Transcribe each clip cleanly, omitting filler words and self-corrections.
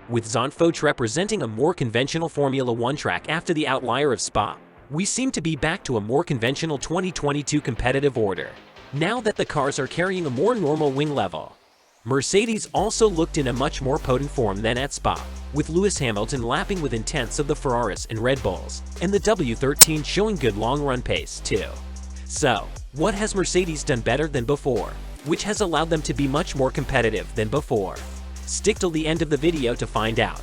With Zandvoort representing a more conventional Formula One track after the outlier of Spa, we seem to be back to a more conventional 2022 competitive order, now that the cars are carrying a more normal wing level. Mercedes also looked in a much more potent form than at Spa, with Lewis Hamilton lapping with intents of the Ferraris and Red Bulls, and the W13 showing good long-run pace too. So, what has Mercedes done better than before, which has allowed them to be much more competitive than before? Stick till the end of the video to find out.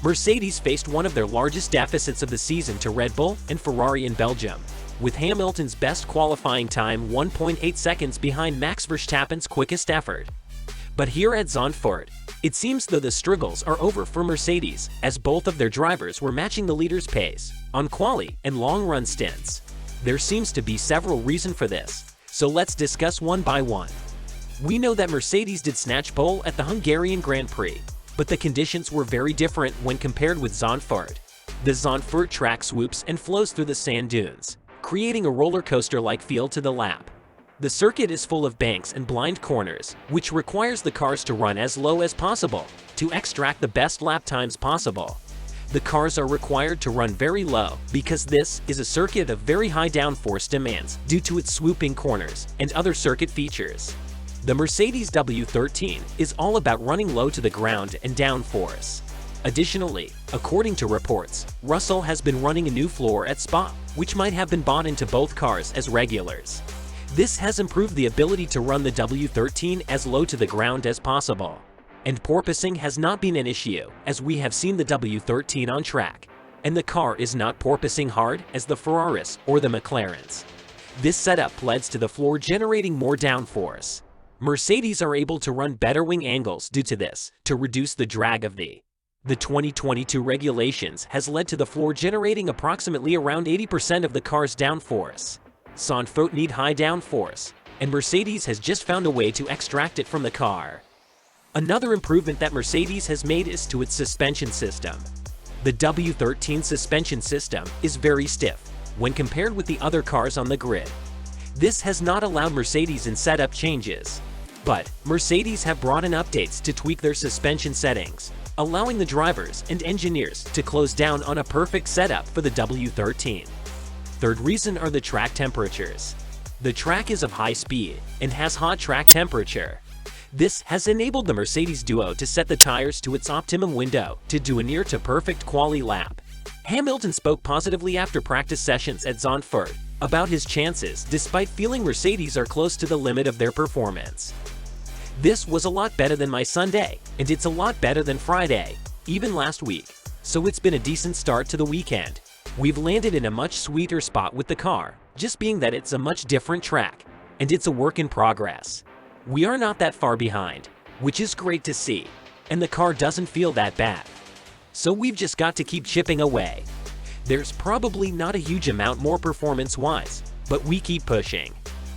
Mercedes faced one of their largest deficits of the season to Red Bull and Ferrari in Belgium, with Hamilton's best qualifying time 1.8 seconds behind Max Verstappen's quickest effort. But here at Zandvoort, it seems though the struggles are over for Mercedes, as both of their drivers were matching the leader's pace on quali and long-run stints. There seems to be several reasons for this, so let's discuss one by one. We know that Mercedes did snatch pole at the Hungarian Grand Prix, but the conditions were very different when compared with Zandvoort. The Zandvoort track swoops and flows through the sand dunes, creating a roller coaster-like feel to the lap. The circuit is full of banks and blind corners, which requires the cars to run as low as possible to extract the best lap times possible. The cars are required to run very low because this is a circuit of very high downforce demands due to its swooping corners and other circuit features. The Mercedes W13 is all about running low to the ground and downforce. Additionally, according to reports, Russell has been running a new floor at Spa, which might have been bought into both cars as regulars. This has improved the ability to run the W13 as low to the ground as possible. And porpoising has not been an issue, as we have seen the W13 on track, and the car is not porpoising hard as the Ferraris or the McLarens. This setup leads to the floor generating more downforce. Mercedes are able to run better wing angles due to this, to reduce the drag of the 2022 regulations has led to the floor generating approximately around 80% of the car's downforce. Zandvoort need high downforce, and Mercedes has just found a way to extract it from the car. Another improvement that Mercedes has made is to its suspension system. The W13 suspension system is very stiff when compared with the other cars on the grid. This has not allowed Mercedes in setup changes, but Mercedes have brought in updates to tweak their suspension settings, allowing the drivers and engineers to close down on a perfect setup for the W13. Third reason are the track temperatures. The track is of high speed and has hot track temperature. This has enabled the Mercedes duo to set the tires to its optimum window to do a near to perfect quali lap. Hamilton spoke positively after practice sessions at Zandvoort about his chances despite feeling Mercedes are close to the limit of their performance. This was a lot better than my Sunday, and it's a lot better than Friday, even last week, so it's been a decent start to the weekend. We've landed in a much sweeter spot with the car, just being that it's a much different track, and it's a work in progress. We are not that far behind, which is great to see, and the car doesn't feel that bad. So we've just got to keep chipping away. There's probably not a huge amount more performance-wise, but we keep pushing.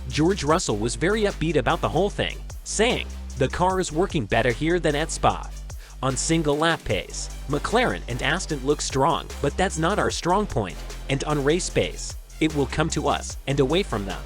George Russell was very upbeat about the whole thing, saying, "The car is working better here than at Spa. On single lap pace, McLaren and Aston look strong, but that's not our strong point, and on race pace, it will come to us and away from them.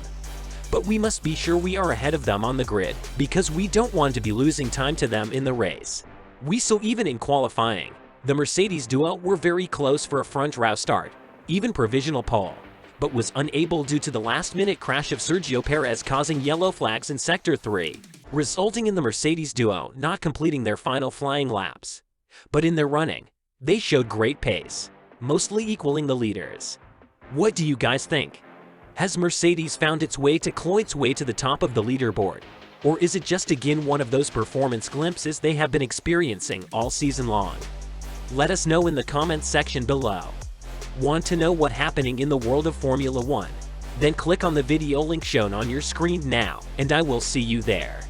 But we must be sure we are ahead of them on the grid, because we don't want to be losing time to them in the race." We saw even in qualifying, the Mercedes duo were very close for a front row start, even provisional pole, but was unable due to the last-minute crash of Sergio Perez causing yellow flags in Sector 3, resulting in the Mercedes duo not completing their final flying laps. But in their running, they showed great pace, mostly equaling the leaders. What do you guys think? Has Mercedes found its way to claw its way to the top of the leaderboard? Or is it just again one of those performance glimpses they have been experiencing all season long? Let us know in the comments section below. Want to know what's happening in the world of Formula One? Then click on the video link shown on your screen now, and I will see you there.